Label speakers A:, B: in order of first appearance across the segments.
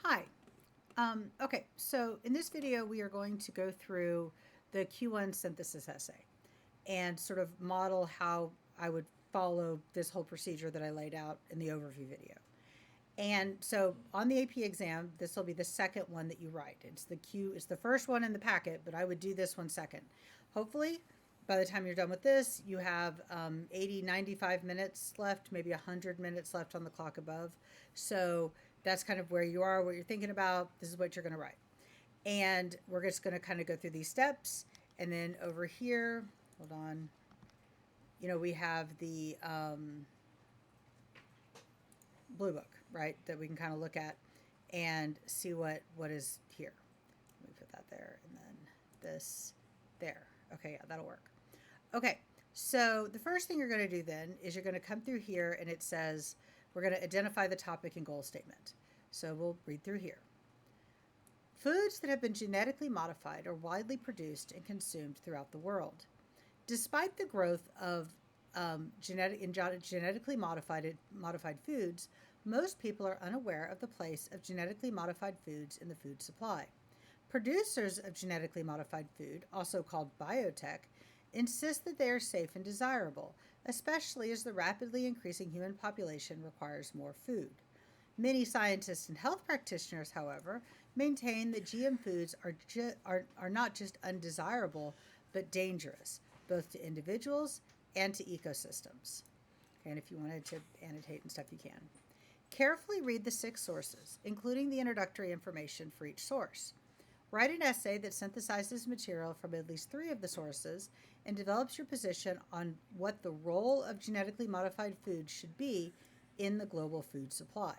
A: Hi. Okay, so in this video, we are going to go through the Q1 synthesis essay and sort of model how I would follow this whole procedure that I laid out in the overview video. And so on the AP exam, this will be the second one that you write. It's the first one in the packet, but I would do this one second. Hopefully, by the time you're done with this, you have 80, 95 minutes left, maybe 100 minutes left on the clock above. So that's kind of where you are, what you're thinking about. This is what you're going to write. And we're just going to kind of go through these steps. And then over here, hold on, we have the Bluebook, right, that we can kind of look at and see what is here. Let me put that there and then this there. Okay, yeah, that'll work. Okay, so the first thing you're going to do then is you're going to come through here and it says we're going to identify the topic and goal statement. So we'll read through here. Foods that have been genetically modified are widely produced and consumed throughout the world. Despite the growth of genetically modified foods, most people are unaware of the place of genetically modified foods in the food supply. Producers of genetically modified food, also called biotech, insist that they are safe and desirable, especially as the rapidly increasing human population requires more food. Many scientists and health practitioners, however, maintain that GM foods are not just undesirable, but dangerous, both to individuals and to ecosystems. Okay, and if you wanted to annotate and stuff, you can. Carefully read the 6 sources, including the introductory information for each source. Write an essay that synthesizes material from at least 3 of the sources and develops your position on what the role of genetically modified foods should be in the global food supply.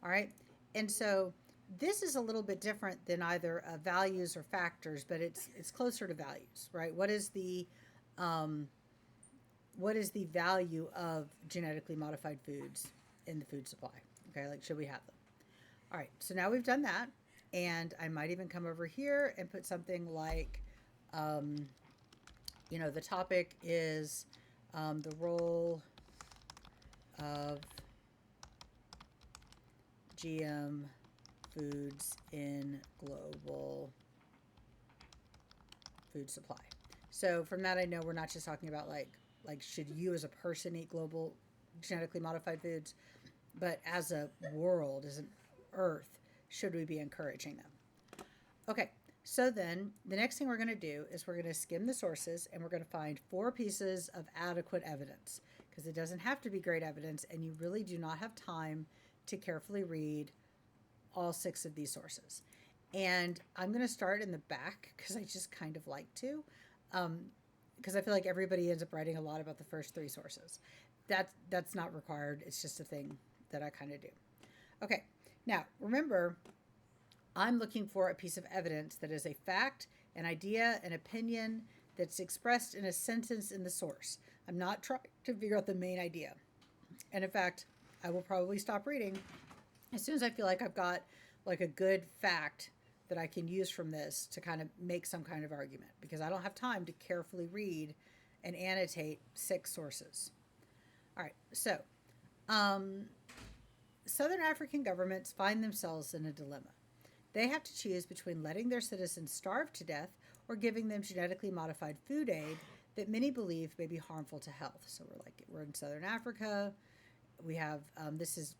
A: All right, and so this is a little bit different than either values or factors, but it's closer to values, right? Um, what is the value of genetically modified foods in the food supply? Okay, like should we have them? All right, so now we've done that, and I might even come over here and put something like, um, the topic is the role of GM foods in global food supply. So from that, I know we're not just talking about like should you as a person eat global genetically modified foods, but as a world, as an Earth, should we be encouraging them? Okay, so then the next thing we're going to do is we're going to skim the sources and we're going to find 4 pieces of adequate evidence, because it doesn't have to be great evidence, and you really do not have time to carefully read all 6 of these sources. And I'm going to start in the back because I just kind of like to, because I feel like everybody ends up writing a lot about the first 3 sources. That's not required. It's just a thing that I kind of do. Okay, now remember, I'm looking for a piece of evidence that is a fact, an idea, an opinion that's expressed in a sentence in the source. I'm not trying to figure out the main idea. And in fact, I will probably stop reading as soon as I feel like I've got like a good fact that I can use from this to kind of make some kind of argument, because I don't have time to carefully read and annotate 6 sources. All right, so um, Southern African governments find themselves in a dilemma. They have to choose between letting their citizens starve to death or giving them genetically modified food aid that many believe may be harmful to health. So we're in Southern Africa. We have this is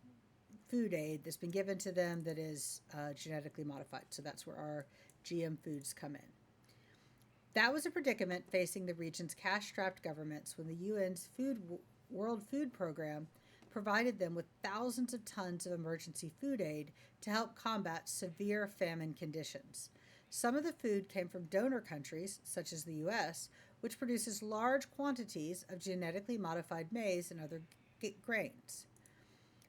A: food aid that's been given to them that is genetically modified. So that's where our GM foods come in. That was a predicament facing the region's cash-strapped governments when the UN's World Food Program provided them with thousands of tons of emergency food aid to help combat severe famine conditions. Some of the food came from donor countries, such as the US, which produces large quantities of genetically modified maize and other grains.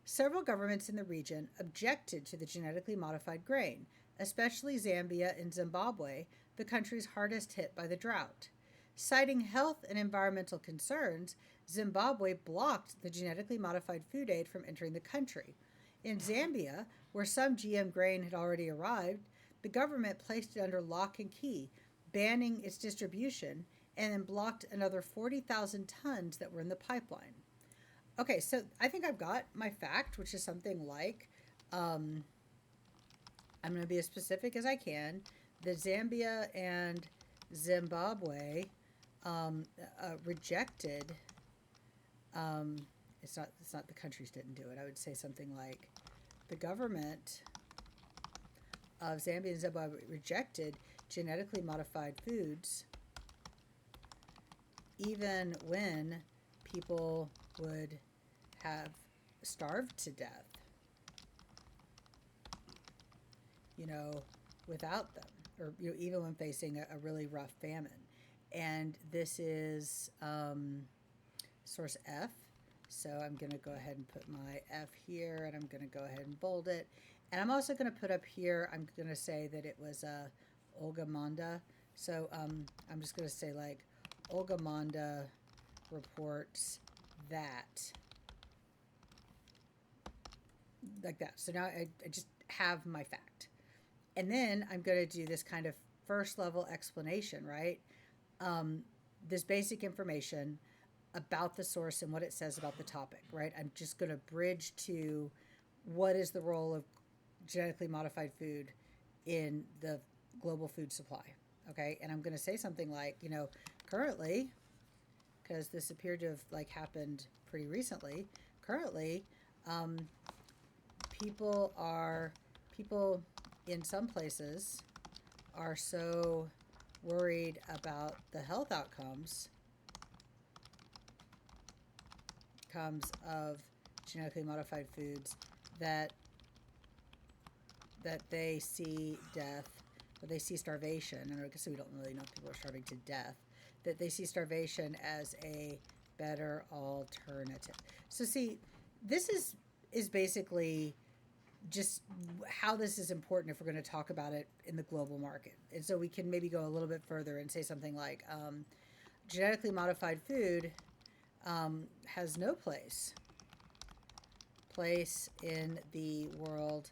A: Several governments in the region objected to the genetically modified grain, especially Zambia and Zimbabwe, the countries hardest hit by the drought. Citing health and environmental concerns, Zimbabwe blocked the genetically modified food aid from entering the country. In Zambia, where some GM grain had already arrived, the government placed it under lock and key, banning its distribution, and then blocked another 40,000 tons that were in the pipeline. Okay, so I think I've got my fact, which is something like I'm going to be as specific as I can. That Zambia and Zimbabwe rejected. Um, it's not. It's not the countries didn't do it. I would say something like the government of Zambia and Zimbabwe rejected genetically modified foods, even when people would have starved to death, you know, without them, or even when facing a really rough famine. And this is source F. So I'm going to go ahead and put my F here, and I'm going to go ahead and bold it. And I'm also going to put up here, I'm going to say that it was Olga Manda. So I'm just going to say like Olga Manda reports that. Like that. So now I just have my fact. And then I'm going to do this kind of first level explanation, right? This basic information about the source and what it says about the topic, right? I'm just going to bridge to what is the role of genetically modified food in the global food supply, okay? And I'm going to say something like, currently, because this appeared to have like happened pretty recently, currently, people in some places are so worried about the health outcomes of genetically modified foods that they see death, or they see starvation, and I guess we don't really know if people are starving to death, that they see starvation as a better alternative. So see, this is basically just how this is important if we're going to talk about it in the global market. And so we can maybe go a little bit further and say something like genetically modified food has no place in the world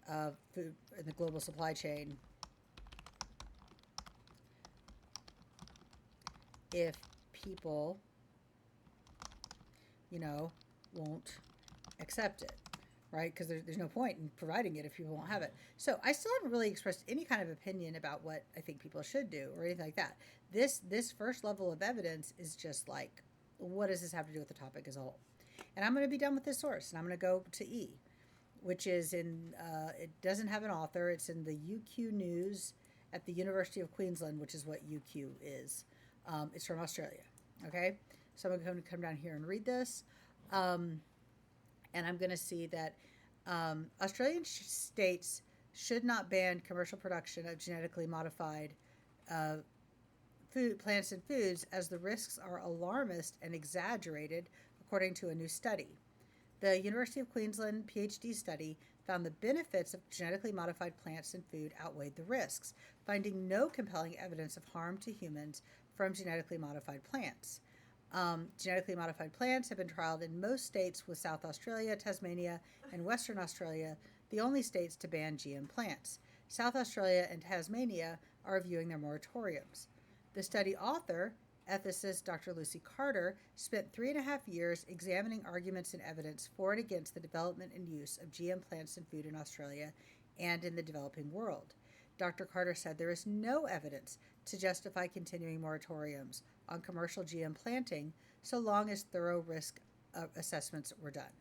A: of food, in the global supply chain, if people, won't accept it, right? Because there's no point in providing it if people won't have it. So I still haven't really expressed any kind of opinion about what I think people should do or anything like that. This first level of evidence is just like, what does this have to do with the topic as a whole? And I'm going to be done with this source, and I'm going to go to E, which is in, it doesn't have an author. It's in the UQ News at the University of Queensland, which is what UQ is. It's from Australia, okay? So I'm going to come down here and read this. And I'm going to see that Australian states should not ban commercial production of genetically modified plants and foods, as the risks are alarmist and exaggerated, according to a new study. The University of Queensland PhD study found the benefits of genetically modified plants and food outweighed the risks, finding no compelling evidence of harm to humans from genetically modified plants. Genetically modified plants have been trialed in most states, with South Australia, Tasmania, and Western Australia the only states to ban GM plants. South Australia and Tasmania are reviewing their moratoriums. The study author, ethicist Dr. Lucy Carter, spent 3.5 years examining arguments and evidence for and against the development and use of GM plants and food in Australia and in the developing world. Dr. Carter said there is no evidence to justify continuing moratoriums on commercial GM planting so long as thorough risk assessments were done.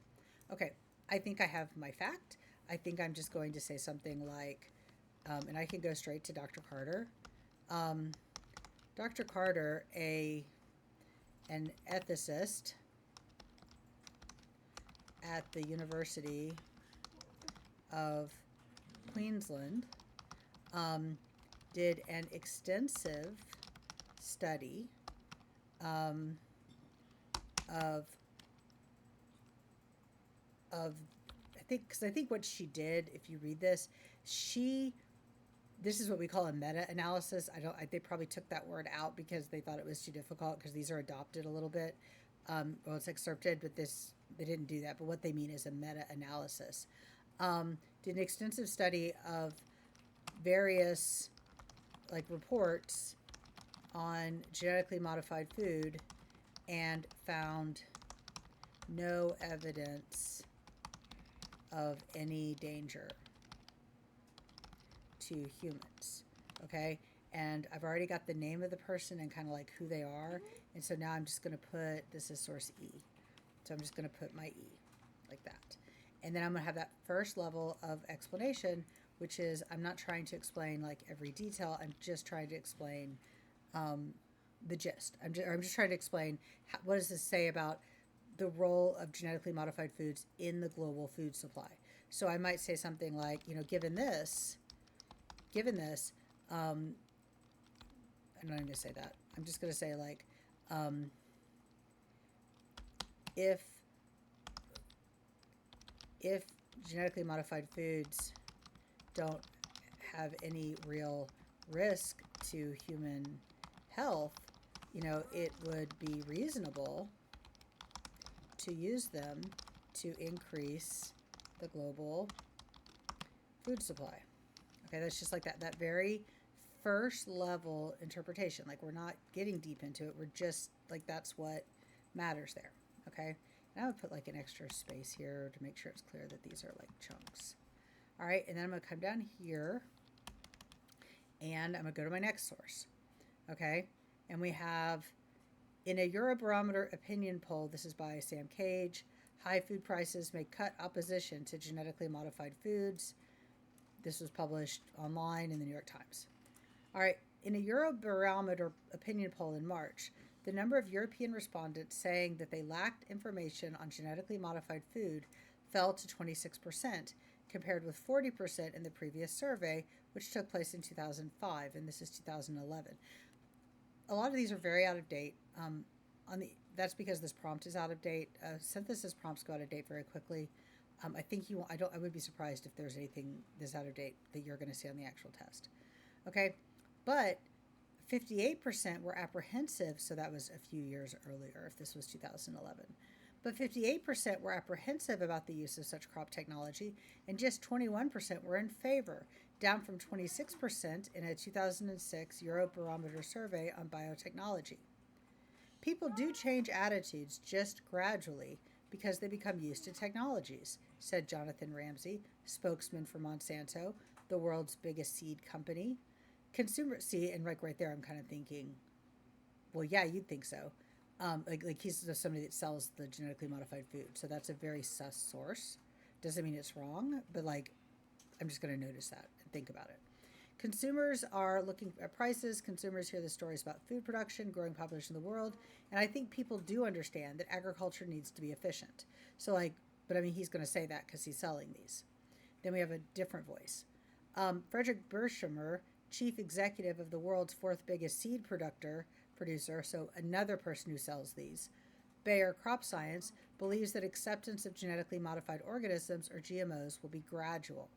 A: Okay, I think I have my fact. I think I'm just going to say something like, and I can go straight to Dr. Carter. Dr. Carter, an ethicist at the University of Queensland, did an extensive study of I think what she did, if you read this, this is what we call a meta-analysis. They probably took that word out because they thought it was too difficult, because these are adopted a little bit. Well, it's excerpted, but they didn't do that. But what they mean is a meta-analysis. Did an extensive study of various reports on genetically modified food and found no evidence of any danger. to humans. Okay. And I've already got the name of the person and kind of like who they are. And so now I'm just going to put, this is source E. So I'm just going to put my E like that. And then I'm going to have that first level of explanation, which is I'm not trying to explain like every detail. I'm just trying to explain the gist. I'm just trying to explain what does this say about the role of genetically modified foods in the global food supply. So I might say something like, given this, I'm not even going to say that. I'm just going to say like, if genetically modified foods don't have any real risk to human health, it would be reasonable to use them to increase the global food supply. Okay, that's just like that very first level interpretation. Like, we're not getting deep into it. We're just like, that's what matters there. Okay, and I would put like an extra space here to make sure it's clear that these are like chunks. All right, and then I'm going to come down here and I'm going to go to my next source. Okay, and we have, in a Eurobarometer opinion poll, this is by Sam Cage, high food prices may cut opposition to genetically modified foods. This was published online in the New York Times. All right, in a Eurobarometer opinion poll in March, the number of European respondents saying that they lacked information on genetically modified food fell to 26%, compared with 40% in the previous survey, which took place in 2005, and this is 2011. A lot of these are very out of date. That's because this prompt is out of date. Synthesis prompts go out of date very quickly. I would be surprised if there's anything that's out of date that you're going to see on the actual test. Okay, but 58% were apprehensive, so that was a few years earlier, if this was 2011. But 58% were apprehensive about the use of such crop technology, and just 21% were in favor, down from 26% in a 2006 Eurobarometer survey on biotechnology. People do change attitudes just gradually because they become used to technologies, said Jonathan Ramsey, spokesman for Monsanto, the world's biggest seed company. And right there, I'm kind of thinking, well, yeah, you'd think so. Like he's somebody that sells the genetically modified food, so that's a very sus source. Doesn't mean it's wrong, but like, I'm just going to notice that and think about it. Consumers are looking at prices. Consumers hear the stories about food production, growing population of the world, and I think people do understand that agriculture needs to be efficient. So but I mean, he's going to say that because he's selling these. Then we have a different voice. Frederick Bersheimer, chief executive of the world's fourth biggest seed producer, so another person who sells these, Bayer Crop Science, believes that acceptance of genetically modified organisms, or GMOs, will be gradual.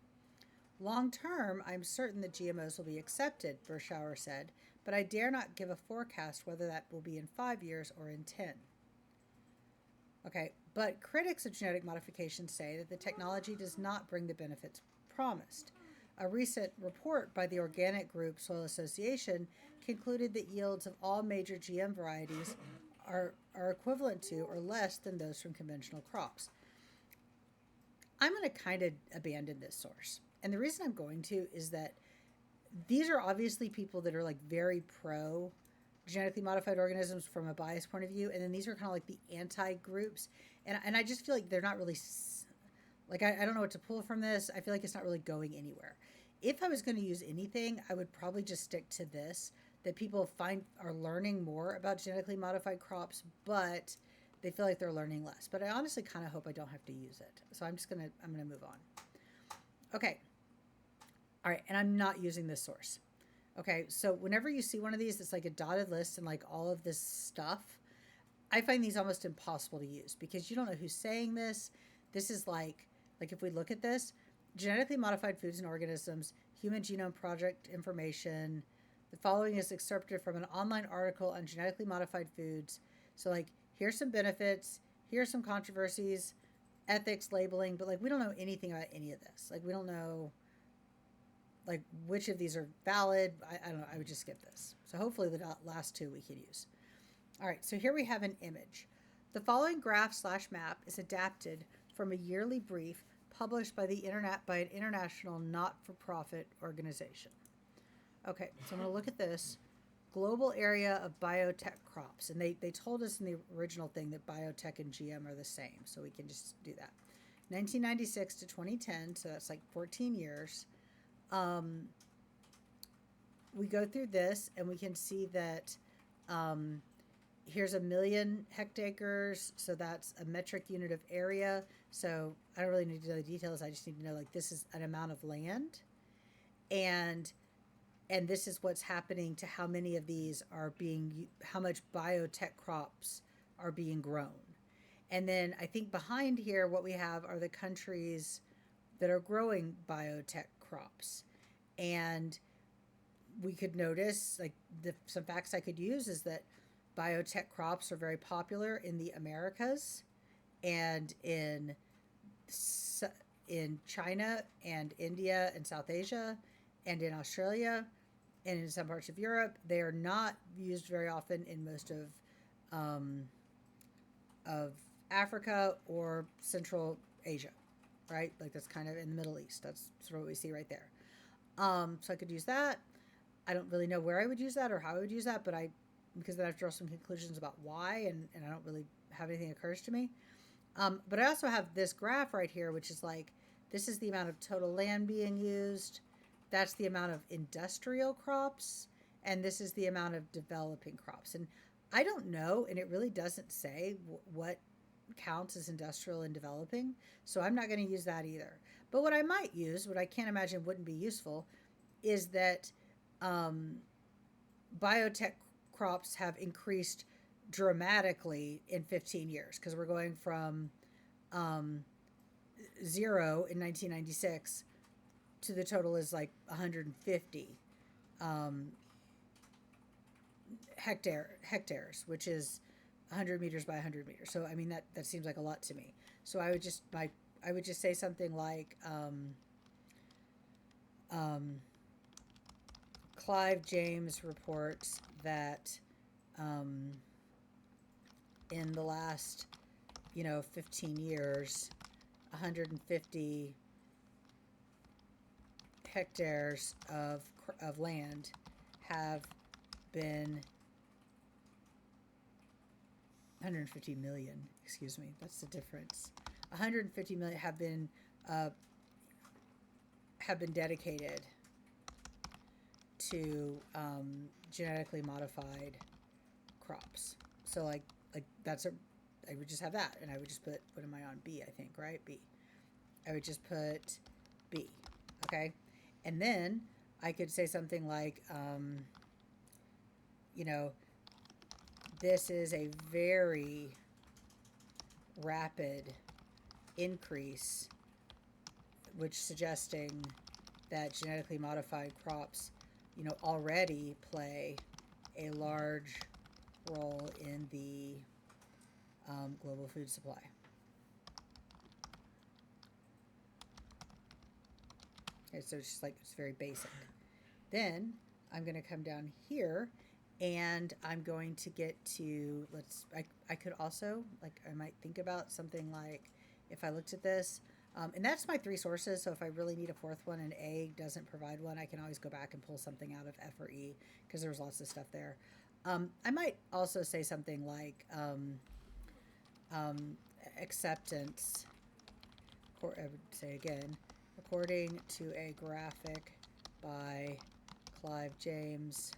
A: Long term, I'm certain that GMOs will be accepted, Bershauer said, but I dare not give a forecast whether that will be in 5 years or in 10. Okay, but critics of genetic modification say that the technology does not bring the benefits promised. A recent report by the organic group Soil Association concluded that yields of all major GM varieties are equivalent to or less than those from conventional crops. I'm going to kind of abandon this source. And the reason I'm going to is that these are obviously people that are like very pro genetically modified organisms from a bias point of view. And then these are kind of like the anti-groups. And I just feel like they're not really, like, I don't know what to pull from this. I feel like it's not really going anywhere. If I was going to use anything, I would probably just stick to this, that people are learning more about genetically modified crops, but they feel like they're learning less. But I honestly kind of hope I don't have to use it. So I'm going to move on. Okay. All right. And I'm not using this source. Okay. So whenever you see one of these, it's like a dotted list and like all of this stuff, I find these almost impossible to use because you don't know who's saying this. This is like if we look at this, genetically modified foods and organisms, Human Genome Project information. The following is excerpted from an online article on genetically modified foods. So like, here's some benefits, here's some controversies, ethics, labeling, but like, we don't know anything about any of this. Like, we don't know like which of these are valid. I don't know. I would just skip this. So hopefully the last two we could use. All right. So here we have an image. The following graph/map is adapted from a yearly brief published by an international not-for-profit organization. Okay, so I'm going to look at this. Global area of biotech crops. And they told us in the original thing that biotech and GM are the same, so we can just do that. 1996 to 2010, so that's like 14 years. We go through this and we can see that here's 1 million hectares, so that's a metric unit of area. So I don't really need to know the details. I just need to know, like, this is an amount of land, and this is what's happening to how many of these are being, how much biotech crops are being grown. And then I think behind here, what we have are the countries that are growing biotech crops. And we could notice, like, some facts I could use is that biotech crops are very popular in the Americas and in China and India and South Asia and in Australia and in some parts of Europe. They are not used very often in most of Africa or Central Asia, right? Like, that's kind of in the Middle East. That's sort of what we see right there. So I could use that. I don't really know where I would use that or how I would use that, but because then I have to draw some conclusions about why, and I don't really have anything occurs to me. But I also have this graph right here, which is like, this is the amount of total land being used. That's the amount of industrial crops, and this is the amount of developing crops. And I don't know, and it really doesn't say what counts as industrial and developing, so I'm not going to use that either. But what I might use, what I can't imagine wouldn't be useful, is that biotech crops have increased dramatically in 15 years, because we're going from 0 in 1996 to the total is like 150 hectares, which is 100 meters by 100 meters. So I mean, that seems like a lot to me. So I would just say something like Clive James reports that in the last 15 years, 150 hectares of land have been 150 million, excuse me, that's the difference. 150 million have been dedicated to genetically modified crops. So like that's I would just have that, and I would just put, what am I on, B, I think, right? B. I would just put B, okay? And then I could say something like, this is a very rapid increase, which suggesting that genetically modified crops, already play a large role in the global food supply. Okay, so it's just like, it's very basic. Then I'm going to come down here, and I'm going to get to, I could also, I might think about something like, if I looked at this, and that's my 3 sources, so if I really need a 4th one and A doesn't provide one, I can always go back and pull something out of F or E, because there's lots of stuff there. I might also say something like acceptance, I would say again, according to a graphic by Clive James,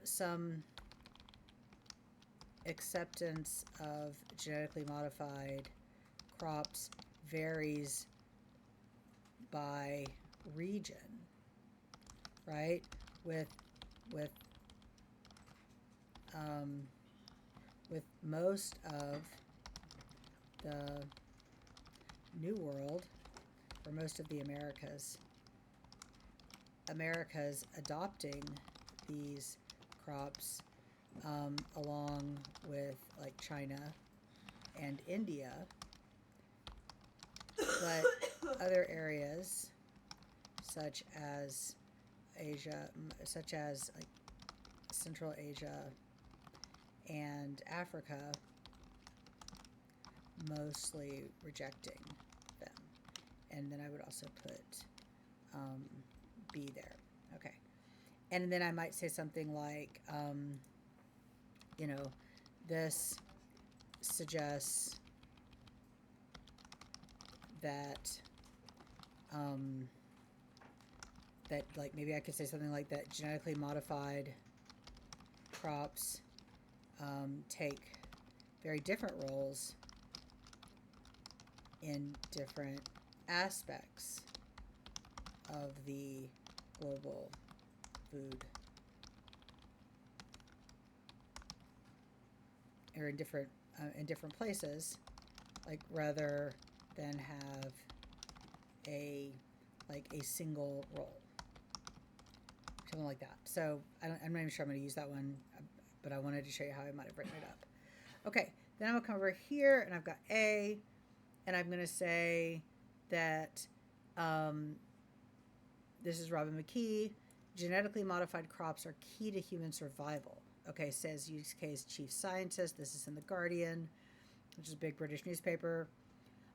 A: some acceptance of genetically modified crops varies by region, right? With most of the New World, or most of the Americas adopting these crops, along with like China and India, but other areas such as Asia, such as like Central Asia and Africa, mostly rejecting also put B there. Okay. And then I might say something like, you know, this suggests that, that like maybe I could say something like that genetically modified crops take very different roles in different aspects of the global food, or in different places, like rather than have a single role, something like that. So I'm not even sure I'm going to use that one, but I wanted to show you how I might have written it up. Okay, then I'm going to come over here, and I've got A, and I'm going to say that this is Robin McKee. Genetically modified crops are key to human survival. Okay, says UK's chief scientist. This is in The Guardian, which is a big British newspaper.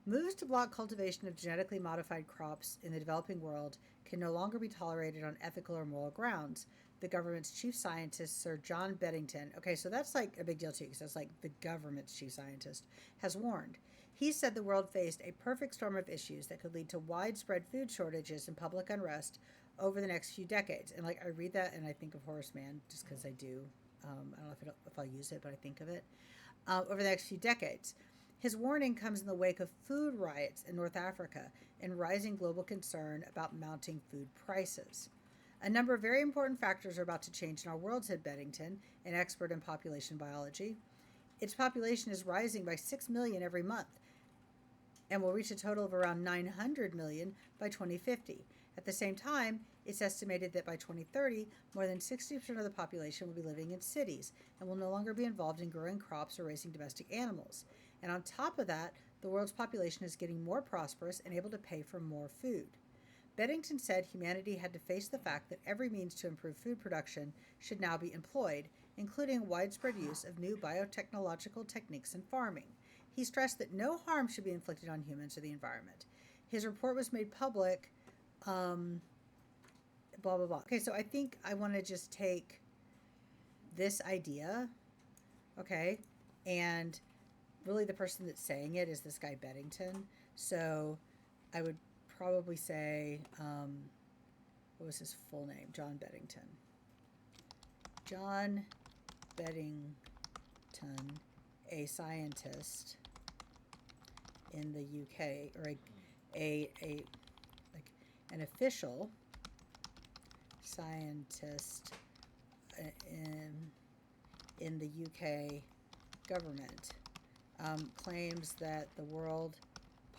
A: Moves to block cultivation of genetically modified crops in the developing world can no longer be tolerated on ethical or moral grounds, the government's chief scientist, Sir John Beddington. Okay, so that's like a big deal too, because that's like the government's chief scientist has warned. He said the world faced a perfect storm of issues that could lead to widespread food shortages and public unrest over the next few decades. And like I read that and I think of Horace Mann, just because I do. I don't know if I'll use it, but I think of it. Over the next few decades. His warning comes in the wake of food riots in North Africa and rising global concern about mounting food prices. A number of very important factors are about to change in our world, said Beddington, an expert in population biology. Its population is rising by 6 million every month and will reach a total of around 900 million by 2050. At the same time, it's estimated that by 2030, more than 60% of the population will be living in cities and will no longer be involved in growing crops or raising domestic animals. And on top of that, the world's population is getting more prosperous and able to pay for more food. Beddington said humanity had to face the fact that every means to improve food production should now be employed, including widespread use of new biotechnological techniques in farming. He stressed that no harm should be inflicted on humans or the environment. His report was made public, blah, blah, blah. Okay, so I think I want to just take this idea, okay, and really the person that's saying it is this guy Beddington. So I would probably say, what was his full name? John Beddington. John Beddington, a scientist in the UK, or an official scientist in the UK government, claims that the world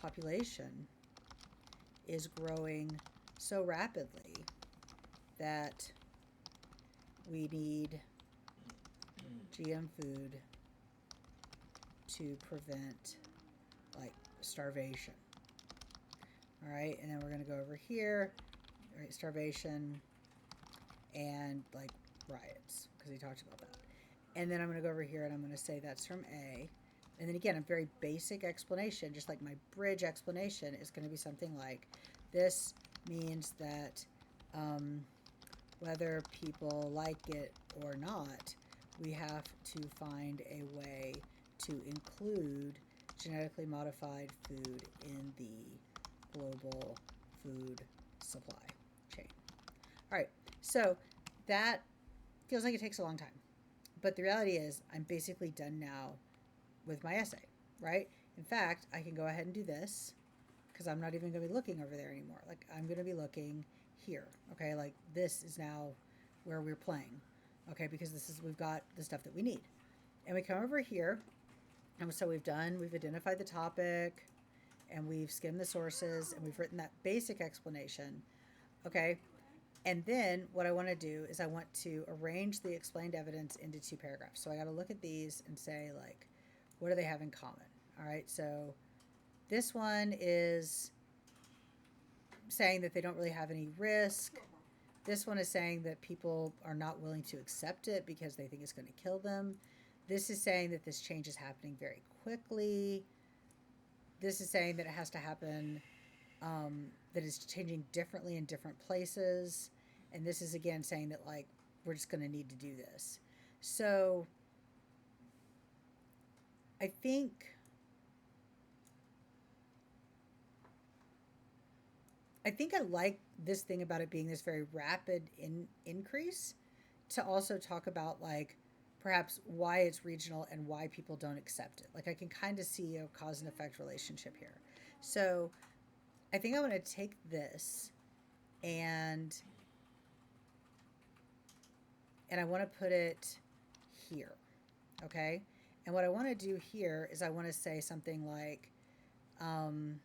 A: population is growing so rapidly that we need GM food to prevent like starvation. All right, and then we're going to go over here, right, starvation and like riots, because he talked about that. And then I'm going to go over here and I'm going to say that's from A. And then again, a very basic explanation, just like my bridge explanation, is going to be something like, this means that whether people like it or not, we have to find a way to include genetically modified food in the global food supply chain. All right, so that feels like it takes a long time. But the reality is I'm basically done now with my essay, right? In fact, I can go ahead and do this because I'm not even going to be looking over there anymore. Like, I'm going to be looking here, okay? Like, this is now where we're playing, okay? Because we've got the stuff that we need. And we come over here, and so we've identified the topic, and we've skimmed the sources, and we've written that basic explanation, okay? And then what I want to do is I want to arrange the explained evidence into 2 paragraphs. So I got to look at these and say, like, what do they have in common? All right, so this one is saying that they don't really have any risk. This one is saying that people are not willing to accept it because they think it's going to kill them. This is saying that this change is happening very quickly. This is saying that it has to happen that is changing differently in different places. And this is again saying that like we're just going to need to do this. So I think I like this thing about it being this very rapid increase to also talk about like perhaps why it's regional and why people don't accept it. Like I can kind of see a cause and effect relationship here. So I think I want to take this and I want to put it here. Okay? And what I want to do here is I want to say something like um,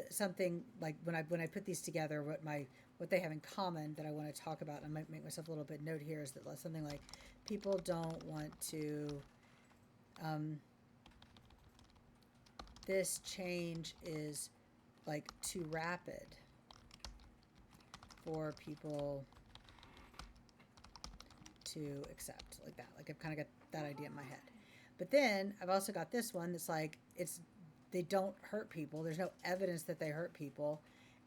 A: something like when I put these together, what they have in common that I want to talk about, and I might make myself a little bit note here, is that something like people don't want to. This change is like too rapid for people to accept, like that. Like I've kind of got that idea in my head. But then I've also got this one that's like they don't hurt people. There's no evidence that they hurt people.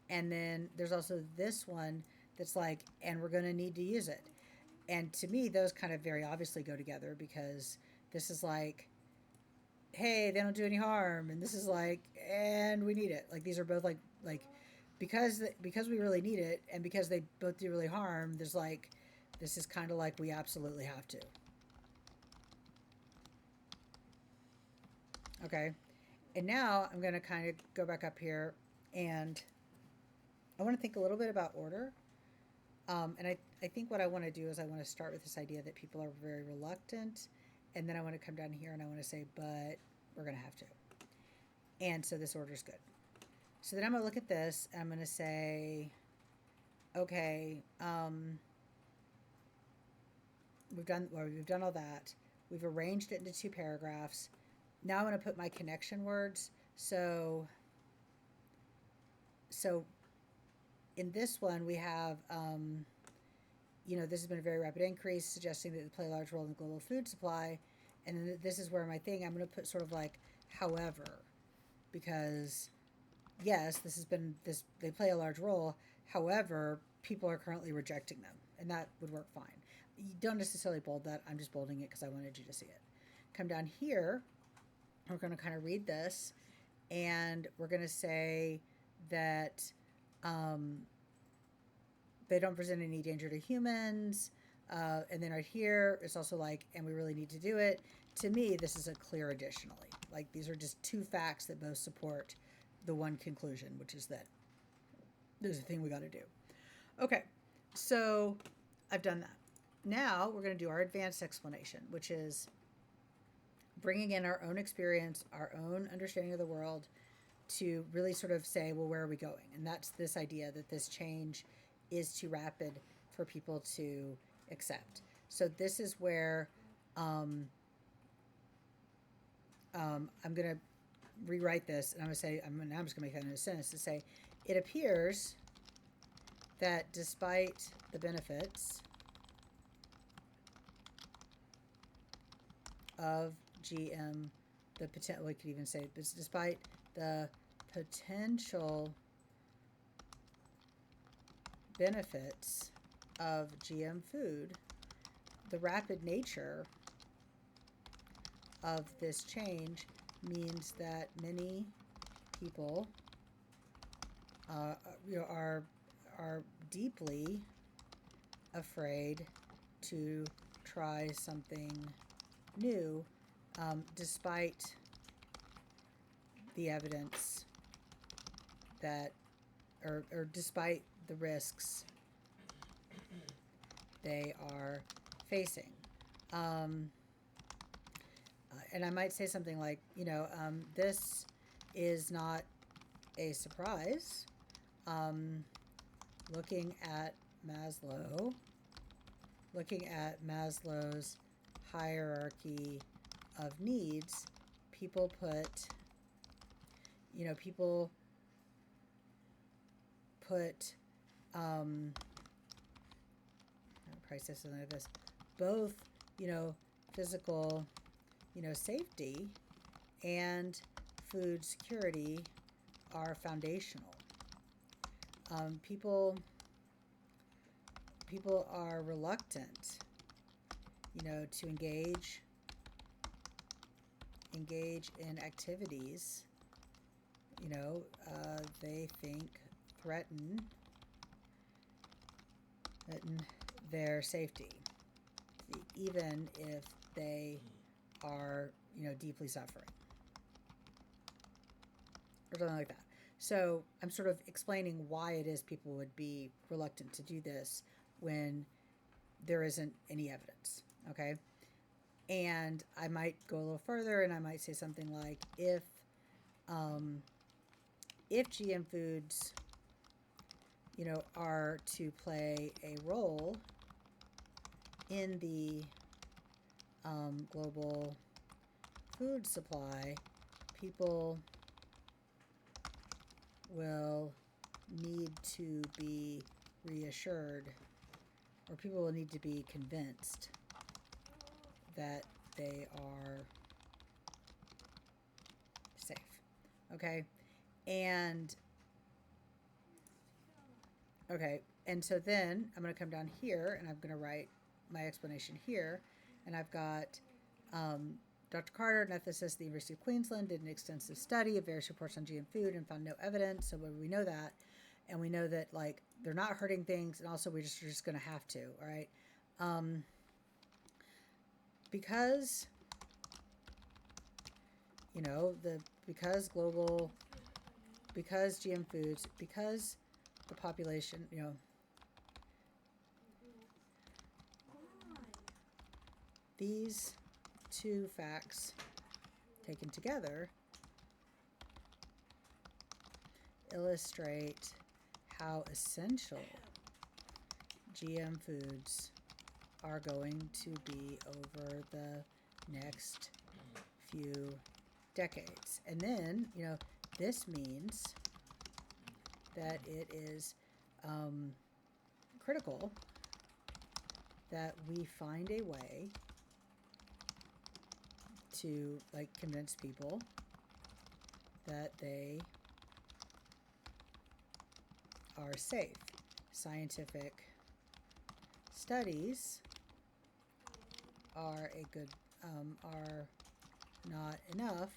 A: And then there's also this one that's like, and we're going to need to use it. And to me, those kind of very obviously go together because this is like, hey, they don't do any harm, and this is like, and we need it. Like these are both like because we really need it, and because they both do really harm. There's like, this is kind of like we absolutely have to. Okay, and now I'm going to kind of go back up here, and I want to think a little bit about order. And I think what I want to do is I want to start with this idea that people are very reluctant, and then I want to come down here and I want to say, but we're going to have to. And so this order is good. So then I'm going to look at this and I'm going to say, okay, we've done all that. We've arranged it into 2 paragraphs. Now I'm going to put my connection words. So in this one, we have, this has been a very rapid increase, suggesting that they play a large role in the global food supply. And then this is where my thing, I'm going to put sort of like, however, because yes, they play a large role. However, people are currently rejecting them, and that would work fine. You don't necessarily bold that. I'm just bolding it because I wanted you to see it. Come down here. We're going to kind of read this, and we're going to say that they don't present any danger to humans. And then right here, it's also like, and we really need to do it. To me, this is a clear additionally. Like these are just 2 facts that both support the one conclusion, which is that there's a thing we got to do. Okay, so I've done that. Now we're going to do our advanced explanation, which is bringing in our own experience, our own understanding of the world to really sort of say, well, where are we going? And that's this idea that this change is too rapid for people to accept. So this is where I'm going to rewrite this, and I'm going to say, I'm just going to make that into a sentence to say, it appears that despite the benefits of GM, we could even say, despite the potential benefits of GM food, the rapid nature of this change means that many people are deeply afraid to try something new, despite the evidence that, or despite the risks they are facing. And I might say something like, this is not a surprise. Looking at Maslow's hierarchy of needs, people put probably say something like this, both, physical, safety and food security are foundational. People are reluctant, to engage in activities, they think threaten their safety, even if they are, deeply suffering or something like that. So I'm sort of explaining why it is people would be reluctant to do this when there isn't any evidence, okay? And I might go a little further, and I might say something like, if GM foods, are to play a role in the global food supply, people will need to be reassured, or people will need to be convinced that they are safe. Okay? And so then I'm going to come down here, and I'm going to write my explanation here. And I've got Dr. Carter, an ethicist at the University of Queensland, did an extensive study of various reports on GM food and found no evidence. So we know that. And we know that, like, they're not hurting things, and also we're just going to have to, all right? Because, because GM foods, because the population, these two facts taken together illustrate how essential GM foods are going to be over the next few decades. And then, this means that it is critical that we find a way to, like, convince people that they are safe. Scientific studies are are not enough.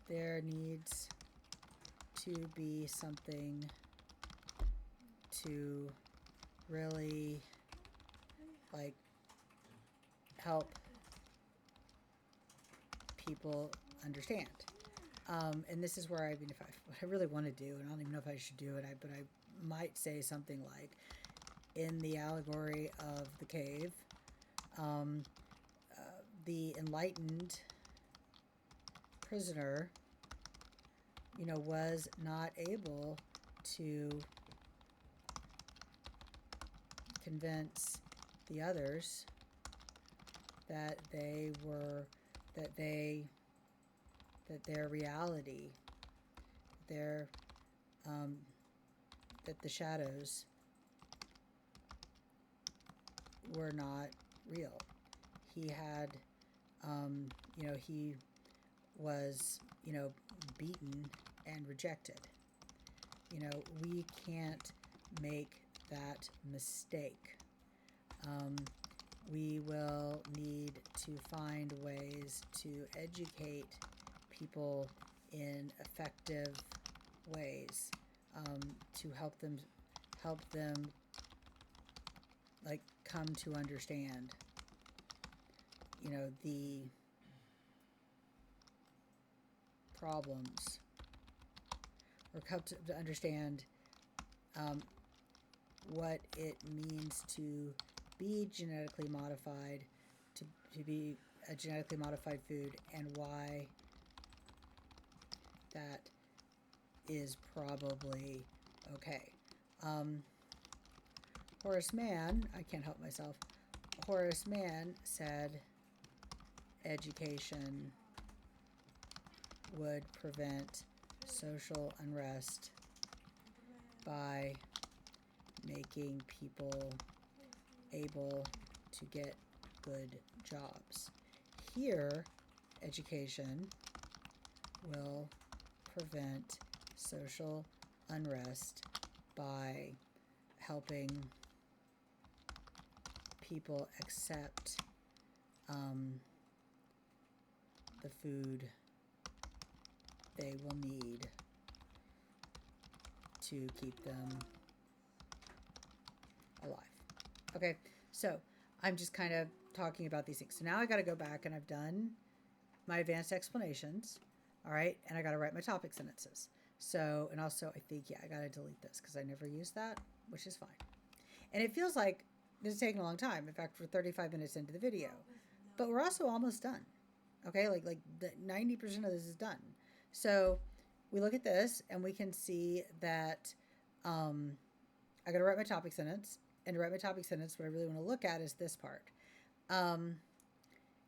A: There needs to be something to really, like, help people understand. And this is where what I really want to do, and I don't even know if I should do it, but I might say something like, in the allegory of the cave, the enlightened prisoner, was not able to convince the others that their reality, that the shadows were not real. He had, he was, beaten and rejected. We can't make that mistake. We will need to find ways to educate people in effective ways, to help them like come to understand, the problems, or come to understand what it means to be genetically modified, to be a genetically modified food, and why that is probably okay. Horace Mann, I can't help myself, Horace Mann said education would prevent social unrest by making people able to get good jobs. Here, education will prevent social unrest by helping people accept the food they will need to keep them alive. Okay, so I'm just kind of talking about these things. So now I got to go back and I've done my advanced explanations. All right, and I got to write my topic sentences. So, and also I think, yeah, I got to delete this because I never used that, which is fine. And it feels like this is taking a long time. In fact, we're 35 minutes into the video, but we're also almost done. Okay, like the 90% of this is done. So we look at this and we can see that I got to write my topic sentence. And to write my topic sentence, what I really want to look at is this part.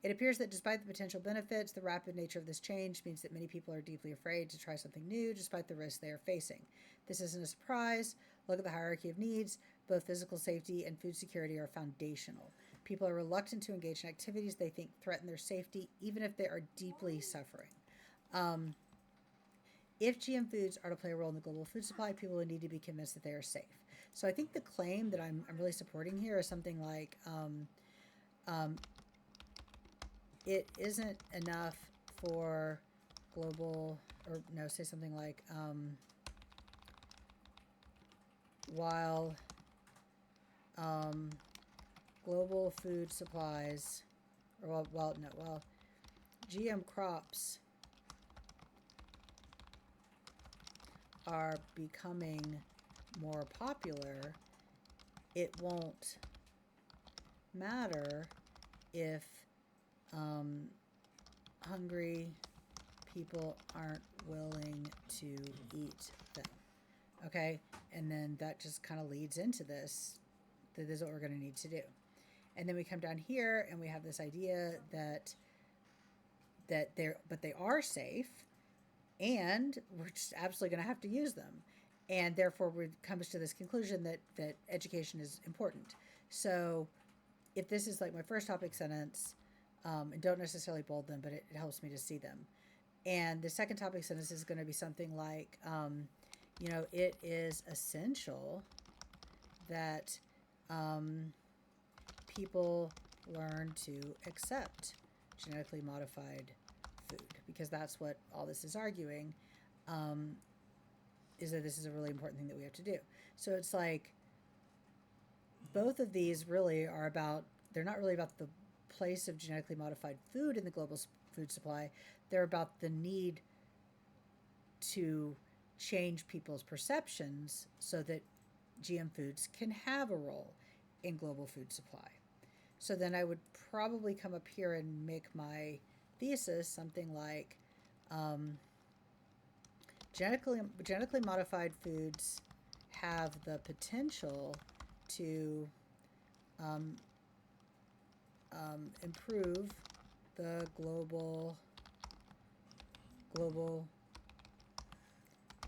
A: It appears that despite the potential benefits, the rapid nature of this change means that many people are deeply afraid to try something new despite the risks they are facing. This isn't a surprise. Look at the hierarchy of needs. Both physical safety and food security are foundational. People are reluctant to engage in activities they think threaten their safety, even if they are deeply suffering. If GM foods are to play a role in the global food supply, people will need to be convinced that they are safe. So I think the claim that I'm really supporting here is something like it isn't enough for global, or no, say something like while global food supplies, or while GM crops are becoming more popular, it won't matter if hungry people aren't willing to eat them. Okay, and then that just kind of leads into this, that this is what we're going to need to do. And then we come down here and we have this idea that they are safe, and we're just absolutely going to have to use them. And therefore, it comes to this conclusion that education is important. So if this is like my first topic sentence, and don't necessarily bold them, but it helps me to see them. And the second topic sentence is going to be something like, it is essential that people learn to accept genetically modified food, because that's what all this is arguing, is that this is a really important thing that we have to do. So it's like both of these really are about, they're not really about the place of genetically modified food in the global food supply. They're about the need to change people's perceptions so that GM foods can have a role in global food supply. So then I would probably come up here and make my thesis something like genetically modified foods have the potential to improve the global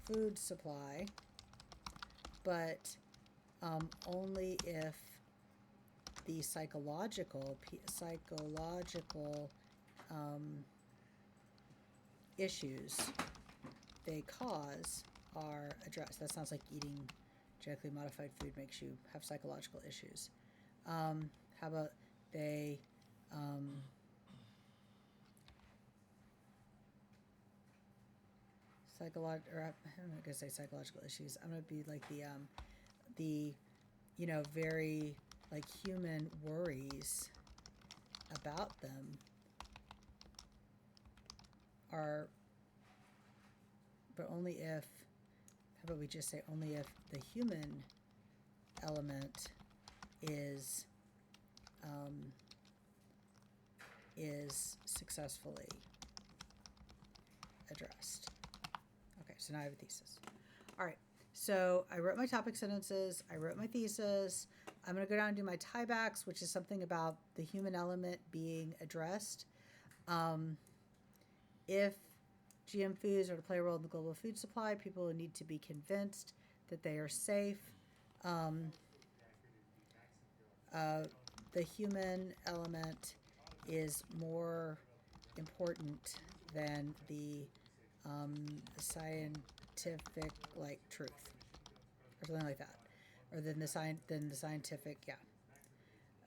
A: food supply, but only if the psychological issues they cause are addressed. That sounds like eating genetically modified food makes you have psychological issues. How about they I'm not gonna say psychological issues. I'm gonna be like the very like human worries about them are, but only if, how about we just say only if the human element is successfully addressed. Okay, so now I have a thesis. All right, so I wrote my topic sentences, I wrote my thesis. I'm going to go down and do my tiebacks, which is something about the human element being addressed. If GM foods are to play a role in the global food supply, people will need to be convinced that they are safe. The human element is more important than the scientific like truth or something like that, or then the scientific, yeah.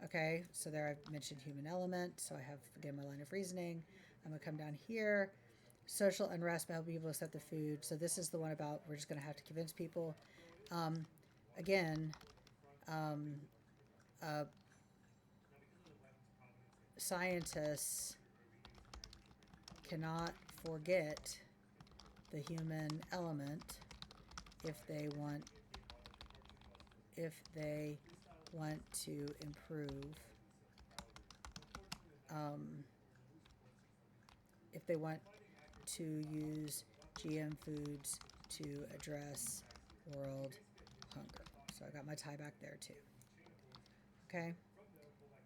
A: Okay, so there I've mentioned human element. So I have again my line of reasoning. I'm gonna come down here. Social unrest by helping people accept the food. So this is the one about we're just gonna have to convince people. Um, again, um, uh, scientists cannot forget the human element if they want if they want to improve, um, if they want to use GM foods to address world hunger. So I got my tie back there too. Okay.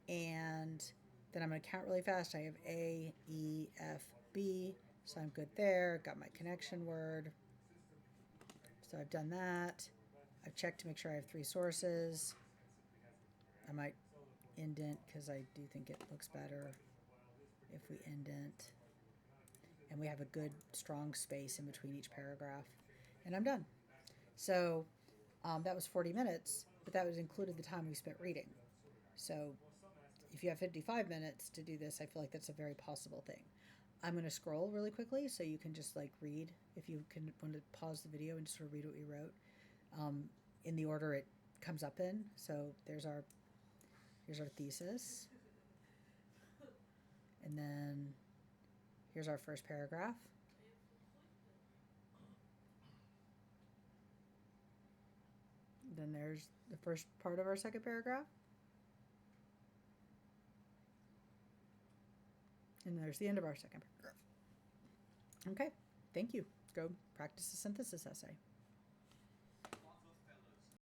A: And then I'm going to count really fast. I have A, E, F, B. So I'm good there. Got my connection word. So I've done that. I've checked to make sure I have 3 sources. I might indent because I do think it looks better if we indent. And we have a good strong space in between each paragraph. And I'm done. So that was 40 minutes, but that was included the time we spent reading. So if you have 55 minutes to do this, I feel like that's a very possible thing. I'm going to scroll really quickly so you can just like read. If you can want to pause the video and just sort of read what we wrote in the order it comes up in. So here's our thesis, and then here's our first paragraph. Then there's the first part of our second paragraph. And there's the end of our second paragraph. Okay, thank you. Go practice the synthesis essay.